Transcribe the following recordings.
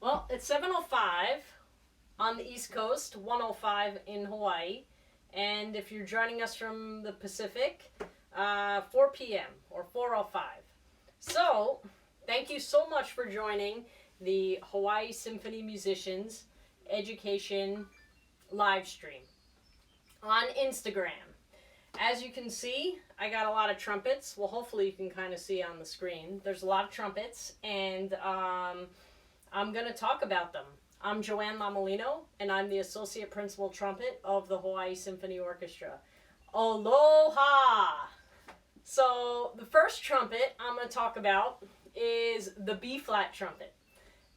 Well, it's 7:05 on the East Coast, 1:05 in Hawaii. And if you're joining us from the Pacific, 4 p.m. or 4:05. So, thank you so much for joining the Hawaii Symphony Musicians Education live stream on Instagram. As you can see, I got a lot of trumpets. Well, hopefully you can kind of see on the screen. There's a lot of trumpets, and I'm going to talk about them. I'm JoAnn Lamolino, and I'm the Associate Principal Trumpet of the Hawaii Symphony Orchestra. Aloha! So, the first trumpet I'm going to talk about is the B-flat trumpet.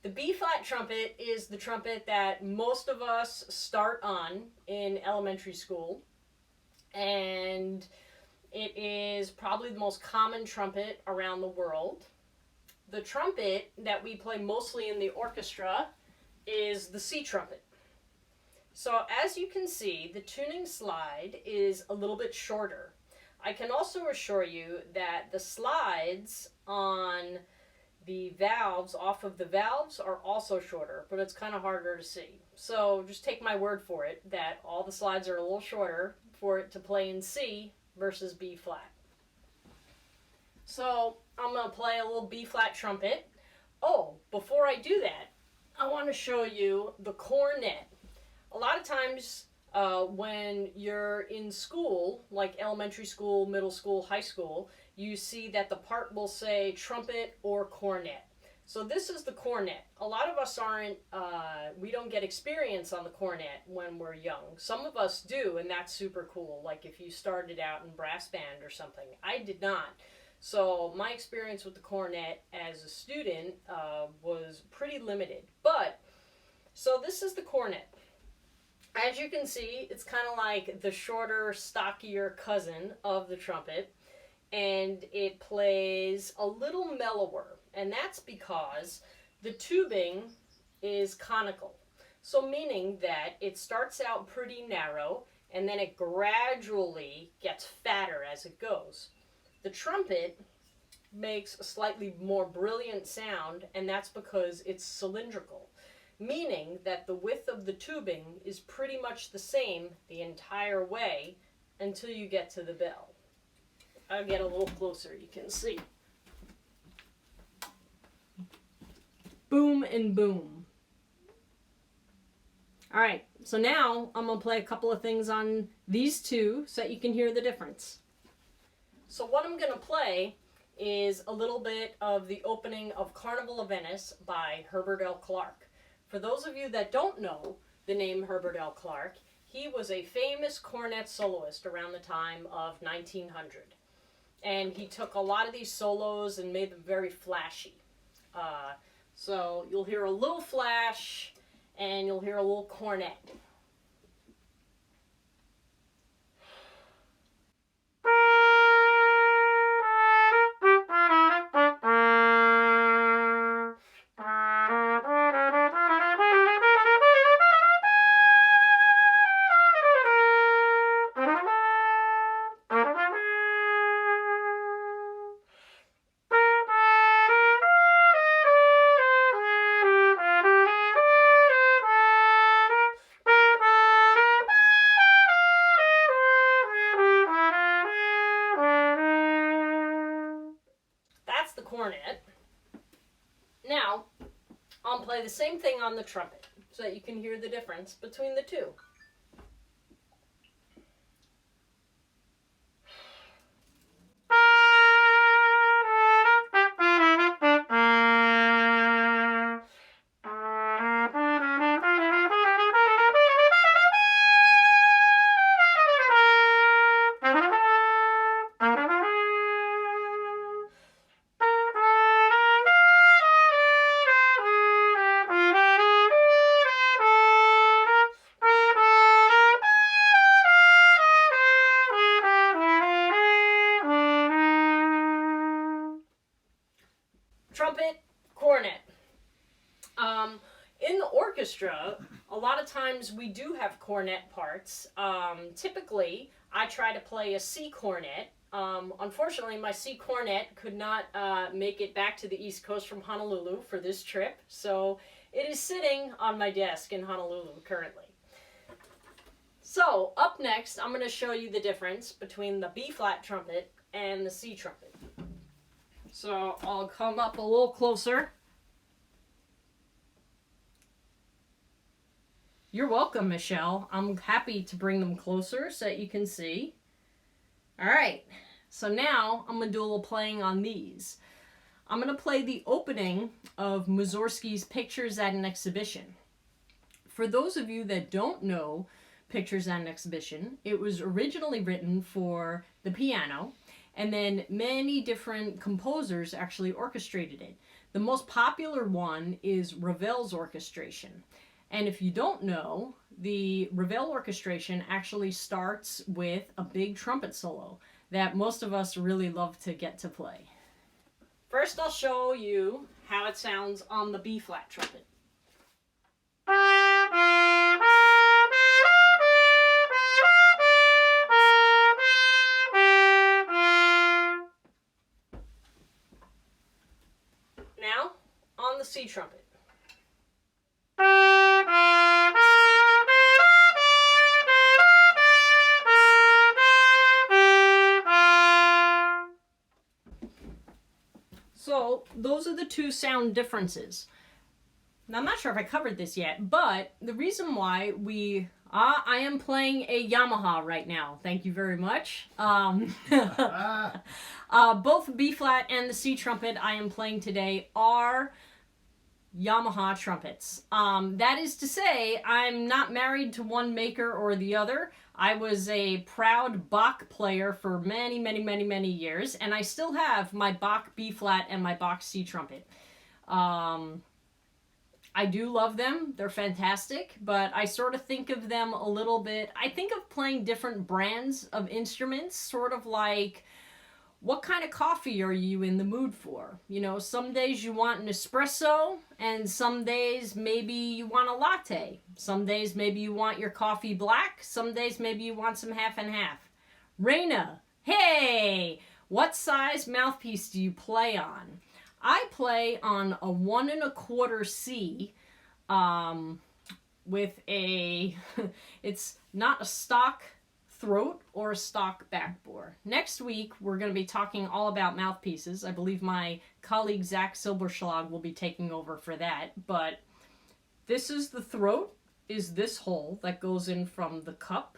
The B-flat trumpet is the trumpet that most of us start on in elementary school. And it is probably the most common trumpet around the world. The trumpet that we play mostly in the orchestra is the C trumpet. So as you can see, the tuning slide is a little bit shorter. I can also assure you that the slides on the valves, off of the valves, are also shorter, but it's kind of harder to see. So just take my word for it that all the slides are a little shorter for it to play in C versus B flat. So I'm going to play a little B flat trumpet. Oh, before I do that, I want to show you the cornet. A lot of times when you're in school, like elementary school, middle school, high school, you see that the part will say trumpet or cornet. So this is the cornet. A lot of us we don't get experience on the cornet when we're young. Some of us do, and that's super cool. Like if you started out in brass band or something. I did not. So my experience with the cornet as a student was pretty limited. But, so this is the cornet. As you can see, it's kind of like the shorter, stockier cousin of the trumpet. And it plays a little mellower. And that's because the tubing is conical. So meaning that it starts out pretty narrow and then it gradually gets fatter as it goes. The trumpet makes a slightly more brilliant sound, and that's because it's cylindrical. Meaning that the width of the tubing is pretty much the same the entire way until you get to the bell. I'll get a little closer, you can see. Boom and boom. Alright, so now I'm going to play a couple of things on these two so that you can hear the difference. So what I'm going to play is a little bit of the opening of Carnival of Venice by Herbert L. Clarke. For those of you that don't know the name Herbert L. Clarke, he was a famous cornet soloist around the time of 1900. And he took a lot of these solos and made them very flashy. So you'll hear a little flash and you'll hear a little cornet. Cornet. Now, I'll play the same thing on the trumpet so that you can hear the difference between the two. Trumpet, cornet. In the orchestra, a lot of times we do have cornet parts. Typically, I try to play a C cornet Unfortunately, my C cornet could not make it back to the East Coast from Honolulu for this trip, so it is sitting on my desk in Honolulu currently. So, up next, I'm going to show you the difference between the B-flat trumpet and the C trumpet. So, I'll come up a little closer. You're welcome, Michelle. I'm happy to bring them closer so that you can see. All right, so now I'm going to do a little playing on these. I'm going to play the opening of Mussorgsky's Pictures at an Exhibition. For those of you that don't know Pictures at an Exhibition, it was originally written for the piano, and then many different composers actually orchestrated it. The most popular one is Ravel's orchestration. And if you don't know, the Ravel orchestration actually starts with a big trumpet solo that most of us really love to get to play. First, I'll show you how it sounds on the B-flat trumpet. Now, on the C trumpet. So those are the two sound differences. Now, I'm not sure if I covered this yet, but the reason why I am playing a Yamaha right now. Thank you very much. Both B-flat and the C trumpet I am playing today are Yamaha trumpets. That is to say, I'm not married to one maker or the other. I was a proud Bach player for many, many, many, many years, and I still have my Bach B-flat and my Bach C trumpet. I do love them. They're fantastic, but I sort of think of them a little bit. I think of playing different brands of instruments, sort of like, what kind of coffee are you in the mood for? You know, some days you want an espresso, and some days maybe you want a latte. Some days maybe you want your coffee black. Some days maybe you want some half and half. Raina, hey! What size mouthpiece do you play on? I play on a 1 1/4 C with a, it's not a stock throat or a stock backbore. Next week, we're going to be talking all about mouthpieces. I believe my colleague Zach Silberschlag will be taking over for that, but this is the throat, is this hole that goes in from the cup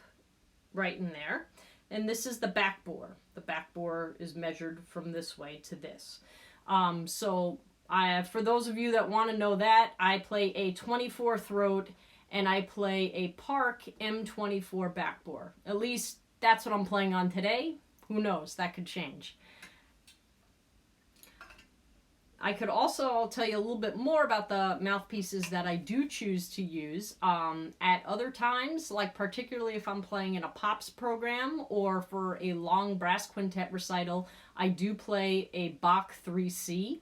right in there, and this is the backbore. The backbore is measured from this way to this. For those of you that want to know that, I play a 24 throat and I play a Park M24 backbore. At least that's what I'm playing on today. Who knows? That could change. I could also tell you a little bit more about the mouthpieces that I do choose to use at other times, like particularly if I'm playing in a pops program or for a long brass quintet recital. I do play a Bach 3C,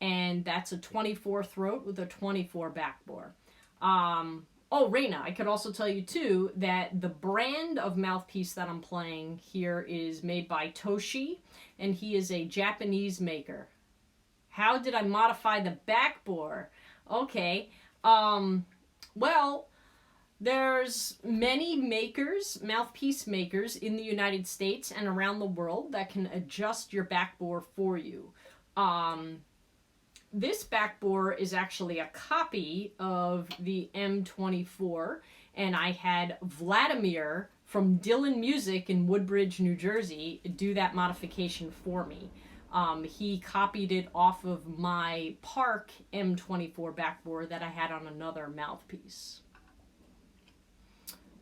and that's a 24 throat with a 24 backbore. Oh, Raina, I could also tell you, too, that the brand of mouthpiece that I'm playing here is made by Toshi, and he is a Japanese maker. How did I modify the backbore? Okay, well, there's many makers, mouthpiece makers in the United States and around the world that can adjust your backbore for you. This backbore is actually a copy of the M24, and I had Vladimir from Dylan Music in Woodbridge, New Jersey, do that modification for me. He copied it off of my Park M24 backbore that I had on another mouthpiece.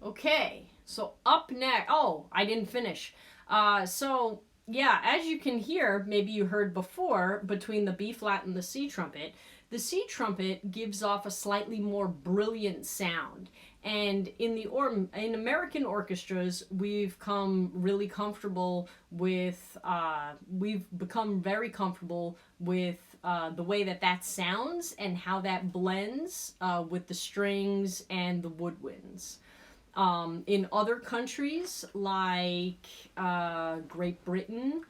Okay, so up next, oh, I didn't finish. Yeah, as you can hear, maybe you heard before, between the B-flat and the C trumpet, the C trumpet gives off a slightly more brilliant sound. And in American orchestras, we've become very comfortable with the way that sounds and how that blends with the strings and the woodwinds. In other countries like Great Britain,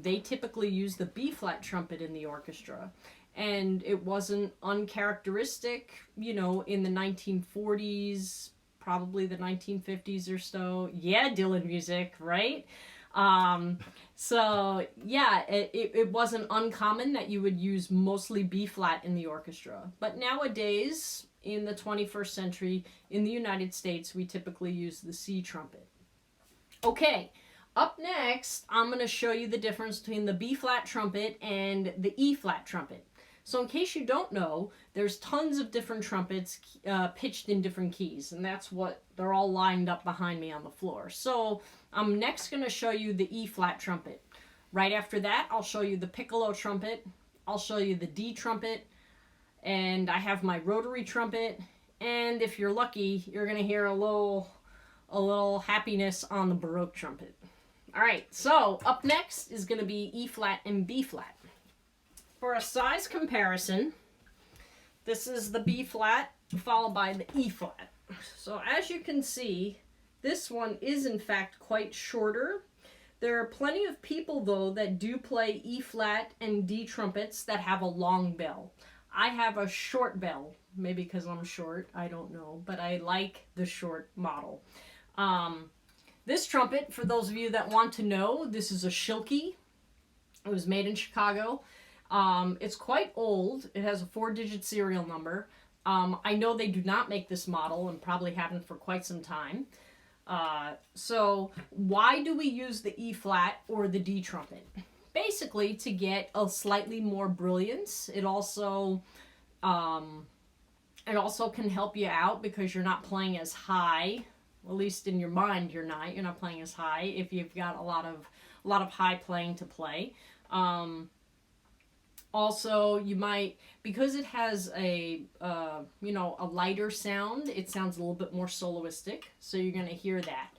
they typically use the B-flat trumpet in the orchestra. And it wasn't uncharacteristic, you know, in the 1940s, probably the 1950s or so. Yeah, Dylan music, right? So yeah, it wasn't uncommon that you would use mostly B-flat in the orchestra. But nowadays, in the 21st century, in the United States, we typically use the C trumpet. Okay, up next, I'm going to show you the difference between the B-flat trumpet and the E-flat trumpet. So in case you don't know, there's tons of different trumpets pitched in different keys, and that's what they're all lined up behind me on the floor. So I'm next going to show you the E-flat trumpet. Right after that, I'll show you the Piccolo Trumpet. I'll show you the D Trumpet, and I have my Rotary Trumpet, and if you're lucky, you're going to hear a little happiness on the Baroque Trumpet. All right, so up next is going to be E-flat and B-flat. For a size comparison, this is the B-flat followed by the E-flat. So as you can see, this one is in fact quite shorter. There are plenty of people though that do play E-flat and D trumpets that have a long bell. I have a short bell, maybe because I'm short, I don't know, but I like the short model. This trumpet, for those of you that want to know, this is a Schilke. It was made in Chicago. It's quite old. It has a 4-digit serial number. I know they do not make this model and probably haven't for quite some time. So why do we use the E-flat or the D trumpet? Basically to get a slightly more brilliance. It also can help you out because you're not playing as high. At least in your mind, you're not playing as high if you've got a lot of high playing to play. Also, you might, because it has a lighter sound, it sounds a little bit more soloistic, so you're going to hear that.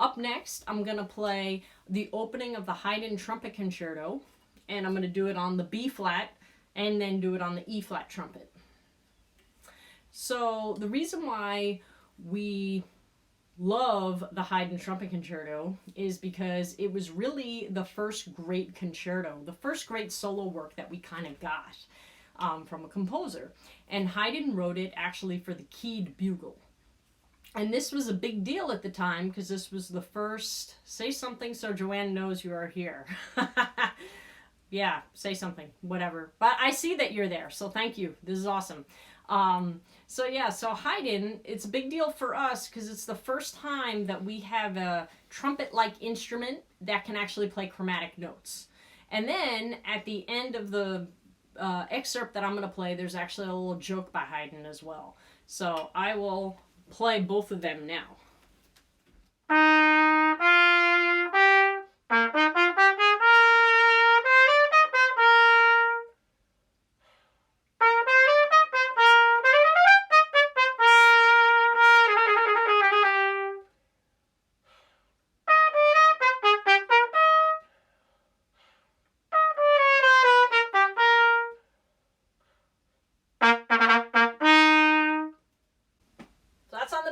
Up next, I'm going to play the opening of the Haydn Trumpet Concerto, and I'm going to do it on the B-flat, and then do it on the E-flat trumpet. So, the reason why we love the Haydn Trumpet Concerto is because it was really the first great concerto, the first great solo work that we kind of got from a composer. And Haydn wrote it actually for the keyed bugle. And this was a big deal at the time because this was the first, say something so JoAnn knows you are here. Yeah, say something, whatever. But I see that you're there, so thank you. This is awesome. So Haydn, it's a big deal for us because it's the first time that we have a trumpet-like instrument that can actually play chromatic notes. And then at the end of the excerpt that I'm going to play, there's actually a little joke by Haydn as well. So I will play both of them now.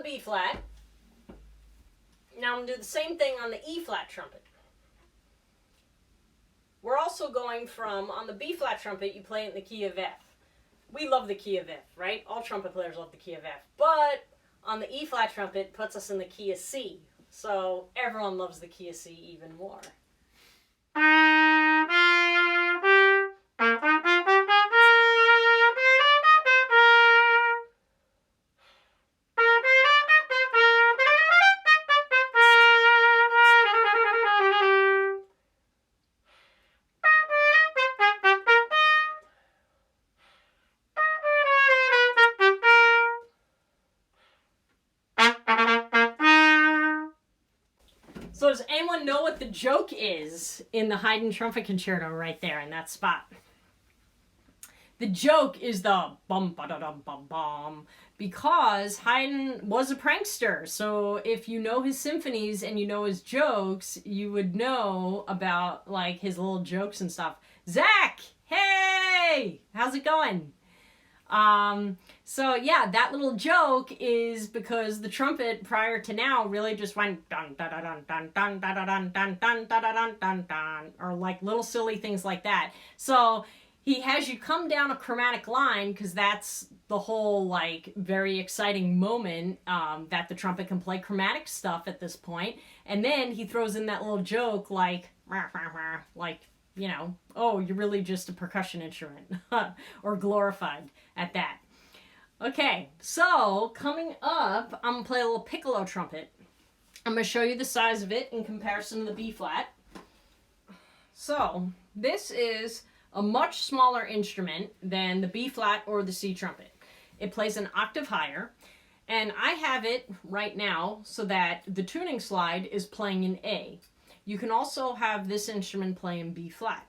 B-flat. Now I'm going to do the same thing on the E-flat trumpet. We're also going from, on the B-flat trumpet, you play it in the key of F. We love the key of F, right? All trumpet players love the key of F. But on the E-flat trumpet, it puts us in the key of C. So everyone loves the key of C even more. So does anyone know what the joke is in the Haydn Trumpet Concerto right there in that spot? The joke is the bum ba da dum bum bum because Haydn was a prankster. So if you know his symphonies and you know his jokes, you would know about like his little jokes and stuff. Zach, hey, how's it going? So yeah, that little joke is because the trumpet prior to now really just went dun dun dun dun dun dun dun dun dun dun dun dun dun dun, or like little silly things like that. So he has you come down a chromatic line because that's the whole like very exciting moment that the trumpet can play chromatic stuff at this point, and then he throws in that little joke like you know, oh, you're really just a percussion instrument or glorified at that. Okay, so coming up, I'm going to play a little piccolo trumpet. I'm going to show you the size of it in comparison to the B flat. So this is a much smaller instrument than the B flat or the C trumpet. It plays an octave higher, and I have it right now so that the tuning slide is playing in A. You can also have this instrument play in B flat,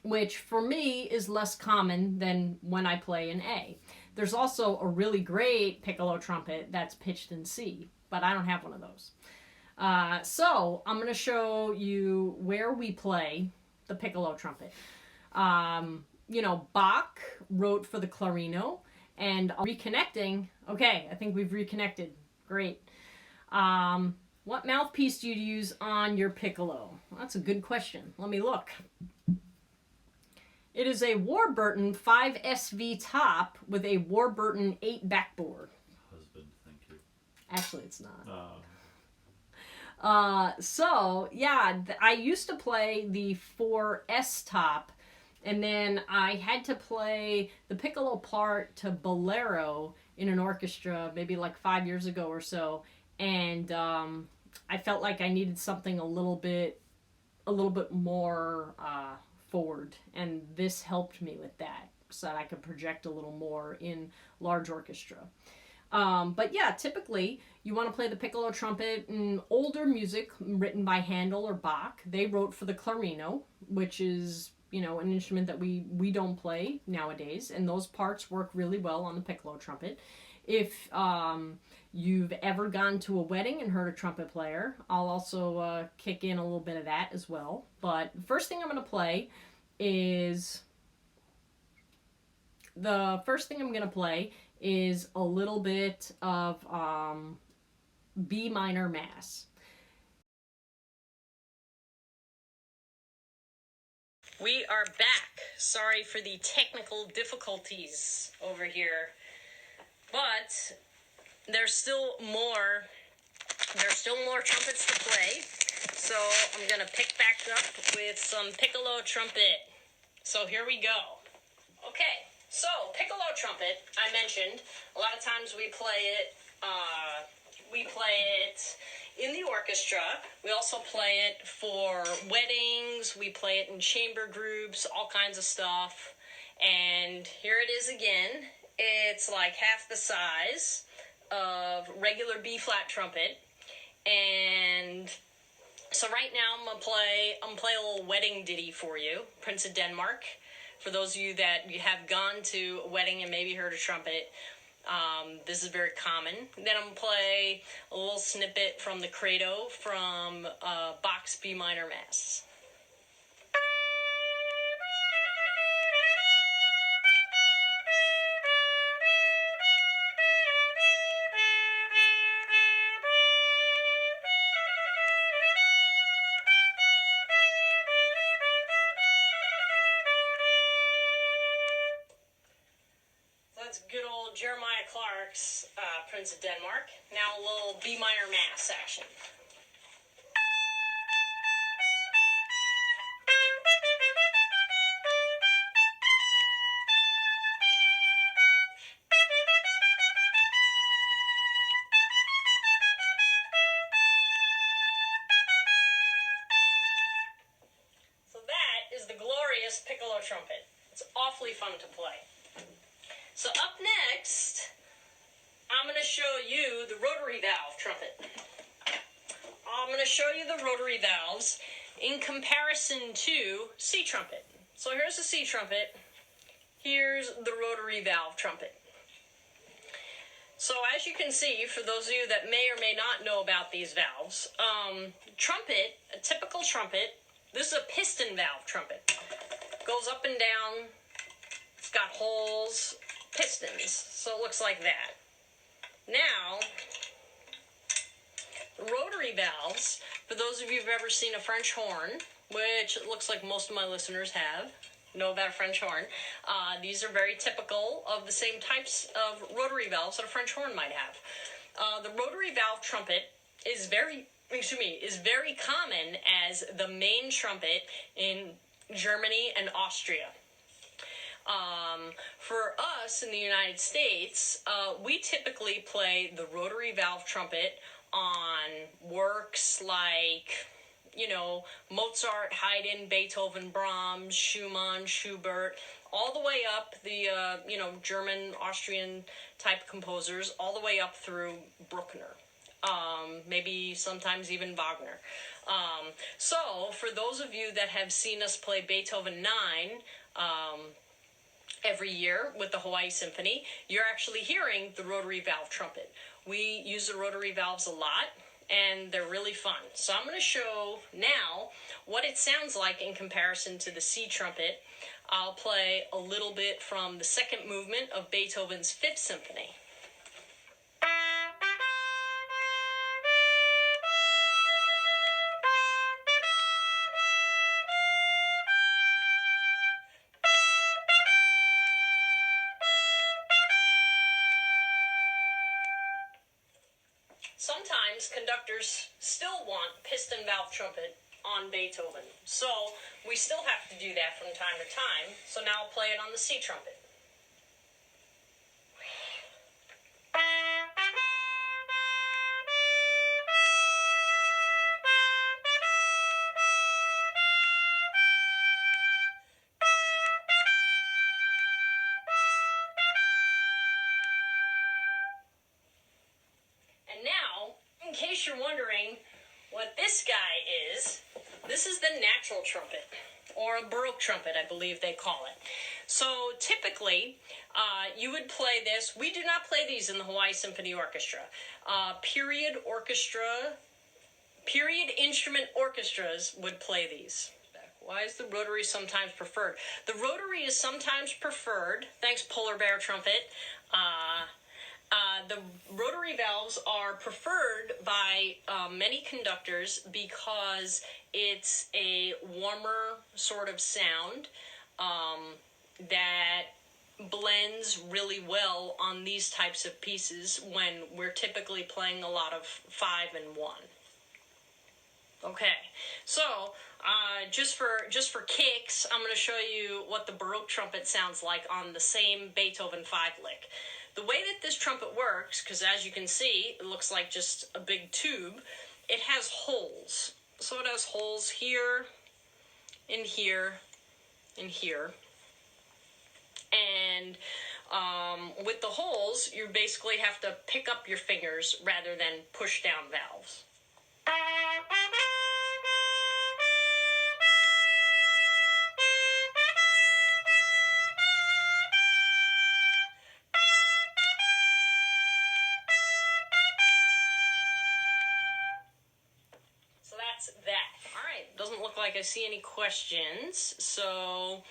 which for me is less common than when I play in A. There's also a really great piccolo trumpet that's pitched in C, but I don't have one of those. So I'm going to show you where we play the piccolo trumpet. You know, Bach wrote for the clarino, and reconnecting. Okay, I think we've reconnected. Great. What mouthpiece do you use on your piccolo? Well, that's a good question. Let me look. It is a Warburton 5SV top with a Warburton 8 backboard. Husband, thank you. Actually, it's not. So, yeah, I used to play the 4S top, and then I had to play the piccolo part to Bolero in an orchestra maybe like 5 years ago or so, and I felt like I needed something a little bit more forward, and this helped me with that so that I could project a little more in large orchestra. But yeah, typically you want to play the piccolo trumpet in older music written by Handel or Bach. They wrote for the clarino, which is, you know, an instrument that we don't play nowadays, and those parts work really well on the piccolo trumpet. If you've ever gone to a wedding and heard a trumpet player, I'll also kick in a little bit of that as well. But the first thing I'm going to play is a little bit of B minor Mass. We are back. Sorry for the technical difficulties over here. But there's still more trumpets to play. So I'm going to pick back up with some piccolo trumpet. So here we go. Okay, so piccolo trumpet, I mentioned, a lot of times we play it in the orchestra. We also play it for weddings. We play it in chamber groups, all kinds of stuff. And here it is again. It's like half the size of regular B flat trumpet. And so right now I'm gonna play a little wedding ditty for you, Prince of Denmark. For those of you that have gone to a wedding and maybe heard a trumpet, this is very common. Then I'm gonna play a little snippet from the Credo from Bach's B minor Mass. That's good old Jeremiah Clark's Prince of Denmark. Now a little B minor Mass action. So that is the glorious piccolo trumpet. It's awfully fun to play. So up next, I'm going to show you the rotary valve trumpet. I'm going to show you the rotary valves in comparison to C trumpet. So here's the C trumpet. Here's the rotary valve trumpet. So as you can see, for those of you that may or may not know about these valves, trumpet, a typical trumpet, this is a piston valve trumpet. Goes up and down. It's got holes. pistons. So it looks like that. Now, rotary valves, for those of you who've ever seen a French horn, which it looks like most of my listeners know about a French horn, these are very typical of the same types of rotary valves that a French horn might have. The rotary valve trumpet is very common as the main trumpet in Germany and Austria. For us in the United States, we typically play the rotary valve trumpet on works like, Mozart, Haydn, Beethoven, Brahms, Schumann, Schubert, all the way up the, German, Austrian type composers, all the way up through Bruckner. Maybe sometimes even Wagner. So for those of you that have seen us play Beethoven 9, every year with the Hawaii Symphony, you're actually hearing the rotary valve trumpet. We use the rotary valves a lot, and they're really fun. So I'm going to show now what it sounds like in comparison to the C trumpet. I'll play a little bit from the second movement of Beethoven's Fifth Symphony. Sometimes conductors still want piston valve trumpet on Beethoven, so we still have to do that from time to time. So now I'll play it on the C trumpet. In case you're wondering what this guy is, this is the natural trumpet, or a Baroque trumpet, I believe they call it. So typically, you would play this. We do not play these in the Hawaii Symphony Orchestra. Period instrument orchestras would play these. Why is the rotary sometimes preferred? The rotary is sometimes preferred, thanks Polar Bear Trumpet. The rotary valves are preferred by many conductors because it's a warmer sort of sound that blends really well on these types of pieces when we're typically playing a lot of 5 and 1. Okay, so just for kicks, I'm going to show you what the Baroque trumpet sounds like on the same Beethoven 5 lick. The way that this trumpet works, because as you can see, it looks like just a big tube, it has holes. So it has holes here, and here, and here. And with the holes, you basically have to pick up your fingers rather than push down valves. Doesn't look like I see any questions, so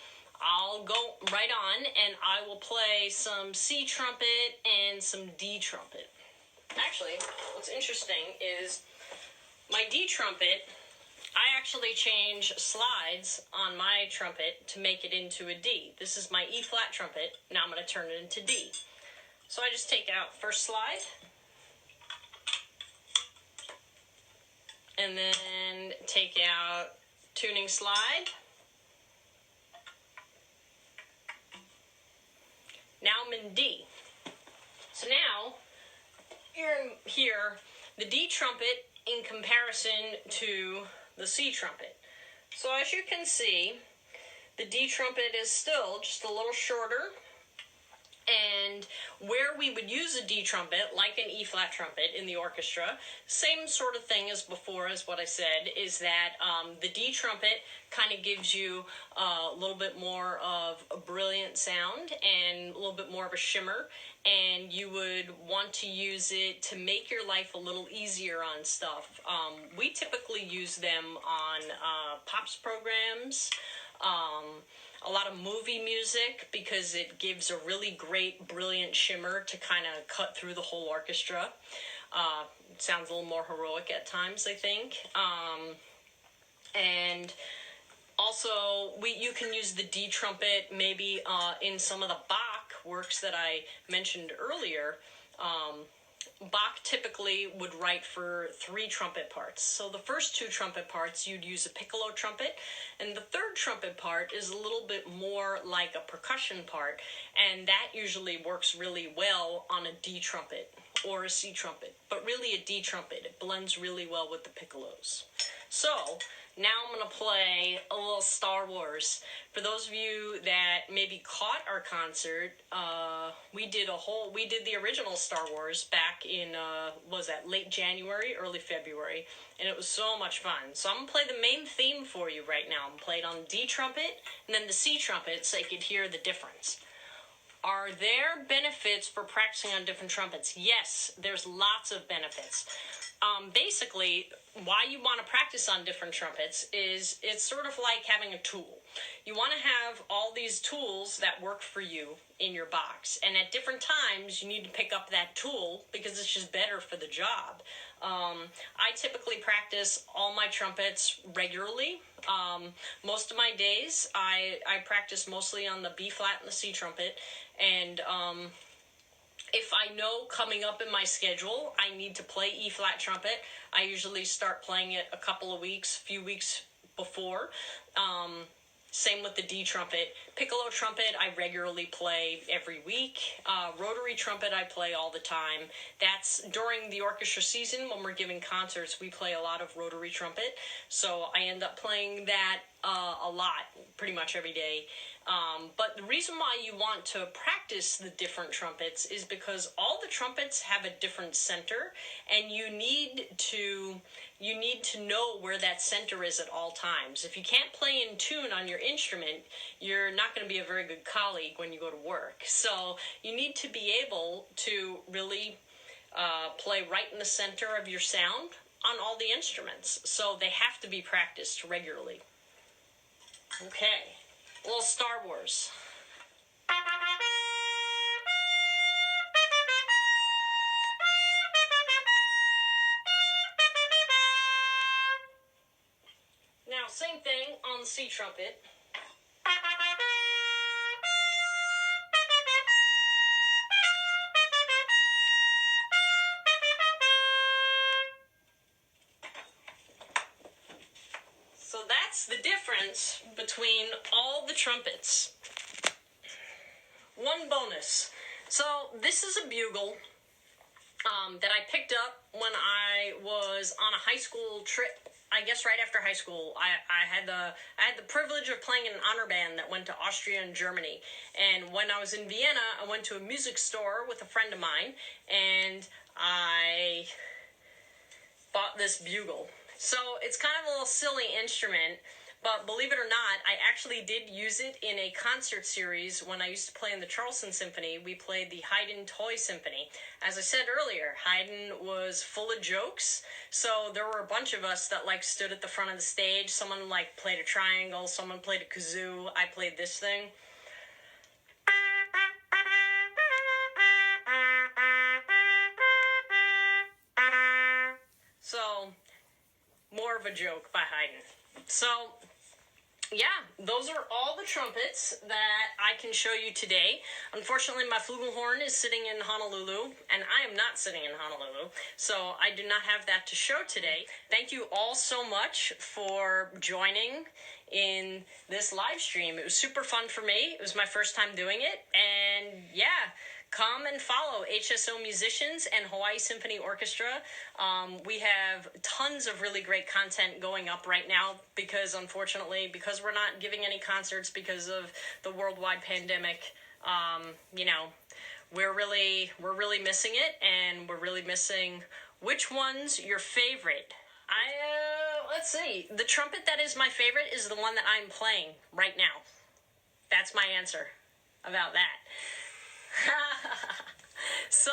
I'll go right on and I will play some C trumpet and some D trumpet. Actually, what's interesting is my D trumpet, I actually change slides on my trumpet to make it into a D. This is my E flat trumpet. Now I'm going to turn it into D. So I just take out first slide, and then take out tuning slide. Now I'm in D. So now, you're here, the D trumpet in comparison to the C trumpet. So as you can see, the D trumpet is still just a little shorter, and where we would use a D trumpet, like an E flat trumpet in the orchestra, same sort of thing as before, as what I said, is that the D trumpet kind of gives you a little bit more of a brilliant sound and a little bit more of a shimmer, and you would want to use it to make your life a little easier on stuff. We typically use them on POPs programs, a lot of movie music because it gives a really great, brilliant shimmer to kind of cut through the whole orchestra. It sounds a little more heroic at times, I think. And also, you can use the D Trumpet maybe in some of the Bach works that I mentioned earlier. Bach typically would write for 3 trumpet parts. So the first 2 trumpet parts, you'd use a Piccolo Trumpet, and the third trumpet part is a little bit more like a percussion part, and that usually works really well on a D Trumpet or a C Trumpet, but really a D Trumpet. It blends really well with the piccolos. So now I'm going to play a little Star Wars. For those of you that maybe caught our concert, we did the original Star Wars back in, was that late January, early February, and it was so much fun. So I'm going to play the main theme for you right now. I'm going to play it on D Trumpet and then the C Trumpet so you could hear the difference. Are there benefits for practicing on different trumpets? Yes, there's lots of benefits. Basically, why you want to practice on different trumpets is it's sort of like having a tool. You want to have all these tools that work for you in your box, and at different times you need to pick up that tool because it's just better for the job. I typically practice all my trumpets regularly. Most of my days I practice mostly on the B flat and the C trumpet, and if I know coming up in my schedule I need to play E flat trumpet, I usually start playing it a few weeks before. Same with the D trumpet. Piccolo trumpet I regularly play every week. Rotary trumpet I play all the time. That's during the orchestra season when we're giving concerts, we play a lot of rotary trumpet. So I end up playing that a lot, pretty much every day. But the reason why you want to practice the different trumpets is because all the trumpets have a different center, and you need to know where that center is at all times. If you can't play in tune on your instrument, you're not going to be a very good colleague when you go to work. So you need to be able to really play right in the center of your sound on all the instruments. So they have to be practiced regularly. Okay. A little Star Wars. Now, same thing on the C trumpet. So that's the difference between all the trumpets. One bonus. So this is a bugle that I picked up when I was on a high school trip. I guess right after high school, I had the privilege of playing in an honor band that went to Austria and Germany. And when I was in Vienna, I went to a music store with a friend of mine, and I bought this bugle. So it's kind of a little silly instrument, but believe it or not, I actually did use it in a concert series when I used to play in the Charleston Symphony. We played the Haydn Toy Symphony. As I said earlier, Haydn was full of jokes, so there were a bunch of us that stood at the front of the stage. Someone played a triangle, someone played a kazoo, I played this thing. So, more of a joke by Haydn. So, yeah, those are all the trumpets that I can show you today. Unfortunately, my flugelhorn is sitting in Honolulu, and I am not sitting in Honolulu, so I do not have that to show today. Thank you all so much for joining in this live stream. It was super fun for me. It was my first time doing it, and yeah, come and follow HSO Musicians and Hawaii Symphony Orchestra. We have tons of really great content going up right now because, unfortunately, because we're not giving any concerts because of the worldwide pandemic, we're really missing it, and we're really missing which one's your favorite. Let's see. The trumpet that is my favorite is the one that I'm playing right now. That's my answer about that. So,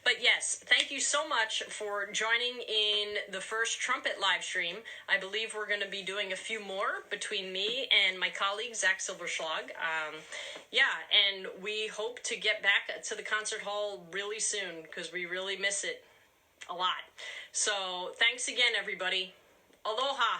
but yes, thank you so much for joining in the first trumpet live stream. I believe we're going to be doing a few more between me and my colleague, Zach Silverschlag. And we hope to get back to the concert hall really soon because we really miss it a lot. So, thanks again, everybody. Aloha.